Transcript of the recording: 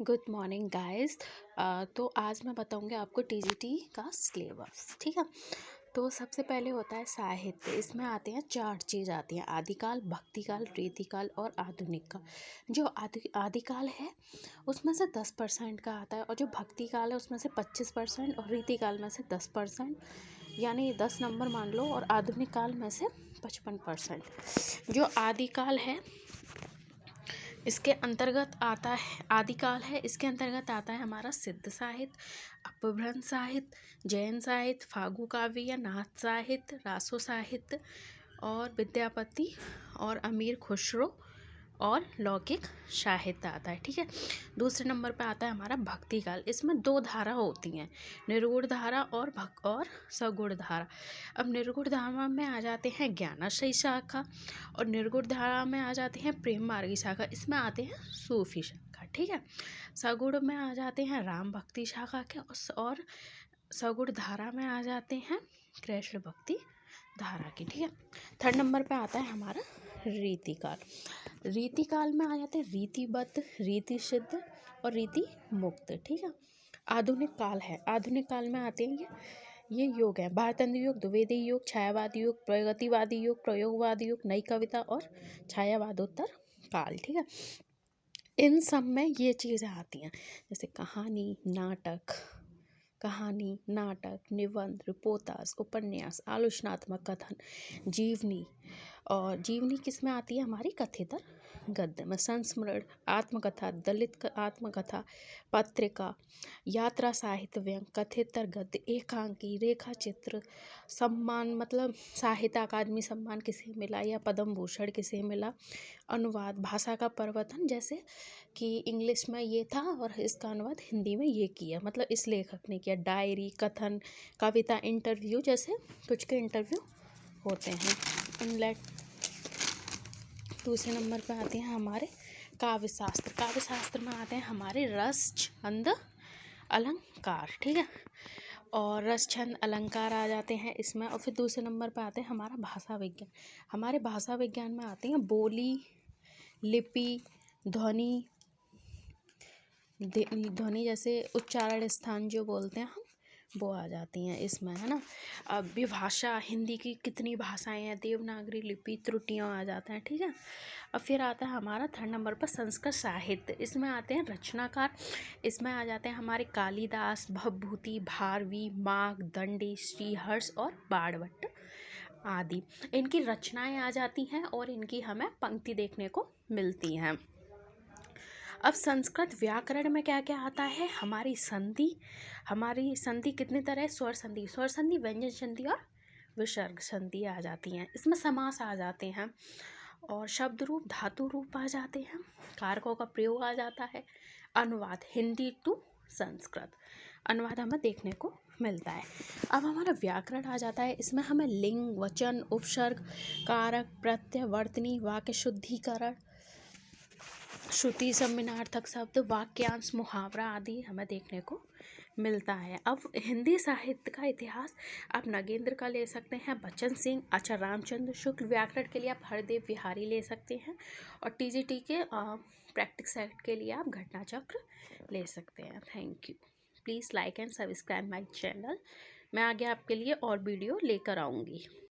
Good morning guys. तो आज मैं बताऊंगी आपको टीजीटी का सिलेबस। ठीक है, तो सबसे पहले होता है साहित्य। इसमें आते हैं 4 चीज़ आती हैं: आदिकाल, भक्तिकाल, रीतिकाल और आधुनिक काल। जो आदिकाल है उसमें से 10% का आता है, और जो भक्तिकाल है उसमें से 25% और रीतिकाल में से 10%, यानी 10 नंबर मान लो, और आधुनिक काल में से 55%। जो आदिकाल है इसके अंतर्गत आता है, आदिकाल है इसके अंतर्गत आता है हमारा सिद्ध साहित्य, अपभ्रंश साहित्य, जैन साहित्य, फागु काव्य या नाथ साहित्य, रासो साहित्य और विद्यापति और अमीर खुसरो और लौकिक साहित्य आता है। ठीक है, दूसरे नंबर पे आता है हमारा भक्ति काल। इसमें 2 धारा होती हैं, निर्गुण धारा और सगुण धारा। अब निर्गुण धारा में आ जाते हैं ज्ञानाश्रयी शाखा, और निर्गुण धारा में आ जाते हैं प्रेम मार्गी शाखा। इसमें आते हैं सूफी शाखा। ठीक है, सगुण में आ जाते हैं राम भक्ति शाखा के, और सगुण धारा में आ जाते हैं कृष्ण भक्ति धारा की। ठीक है, थर्ड नंबर पे आता है हमारा रीतिकाल। रीतिकाल में आ जाते हैं रीतिबद्ध, रीति सिद्ध और रीति मुक्त। ठीक है, आधुनिक काल है। आधुनिक काल में आते हैं ये योग है: भारतेंदु युग, द्विवेदी युग, छायावादी युग, प्रगतिवादी युग, प्रयोगवादी युग, नई कविता और छायावादोत्तर काल। ठीक है, इन सब में ये चीज़ें आती हैं, जैसे कहानी, नाटक, निबंध, रिपोर्टाज, उपन्यास, आलोचनात्मक कथन, जीवनी। और जीवनी किस में आती है? हमारी कथेतर गद्य में। संस्मरण, आत्मकथा, दलित आत्मकथा, पत्रिका, यात्रा साहित्य, व्यंग, कथेतर गद्य, एकांकी, रेखा चित्र, सम्मान मतलब साहित्य अकादमी सम्मान किसे मिला या पद्म भूषण किसे मिला, अनुवाद, भाषा का परिवर्तन, जैसे कि इंग्लिश में ये था और इसका अनुवाद हिंदी में ये किया, मतलब इस लेखक ने किया। डायरी, कथन, कविता, इंटरव्यू, जैसे कुछ के इंटरव्यू होते हैं, इनलेट। दूसरे नंबर पर आते हैं हमारे काव्य शास्त्र। काव्य शास्त्र में आते हैं हमारे रस, छंद, अलंकार। ठीक है, और रस, छंद, अलंकार आ जाते हैं इसमें। और फिर दूसरे नंबर पर आते हैं हमारा भाषा विज्ञान। हमारे भाषा विज्ञान में आते हैं बोली, लिपि, ध्वनि, जैसे उच्चारण स्थान जो बोलते हैं हम, वो आ जाती हैं इसमें, है ना। अब विभाषा, हिंदी की कितनी भाषाएं हैं, देवनागरी लिपि, त्रुटियाँ आ जाते हैं। ठीक है, अब फिर आता है हमारा थर्ड नंबर पर संस्कृत साहित्य। इसमें आते हैं रचनाकार। इसमें आ जाते हैं हमारे कालिदास, भवभूति, भारवी, माघ, दंडी, श्रीहर्ष और बाणभट्ट आदि। इनकी रचनाएं आ जाती हैं और इनकी हमें पंक्ति देखने को मिलती हैं। अब संस्कृत व्याकरण में क्या क्या आता है? हमारी संधि कितनी तरह? स्वर संधि, व्यंजन संधि और विसर्ग संधि आ जाती हैं। इसमें समास आ जाते हैं, और शब्द रूप, धातु रूप आ जाते हैं, कारकों का प्रयोग आ जाता है। अनुवाद, हिंदी टू संस्कृत अनुवाद हमें देखने को मिलता है। अब हमारा व्याकरण आ जाता है। इसमें हमें लिंग, वचन, उपसर्ग, कारक, प्रत्यय, वर्तनी, वाक्य शुद्धिकरण, श्रुति, सम्मिनार्थक शब्द, वाक्यांश, मुहावरा आदि हमें देखने को मिलता है। अब हिंदी साहित्य का इतिहास आप नगेंद्र का ले सकते हैं, बच्चन सिंह, आचार्य रामचंद्र शुक्ल। व्याकरण के लिए आप हरदेव विहारी ले सकते हैं, और टीजीटी के प्रैक्टिस सेट के लिए आप घटना चक्र ले सकते हैं। Thank you. Please like and subscribe my channel. मैं आगे आपके लिए और वीडियो लेकर आऊँगी।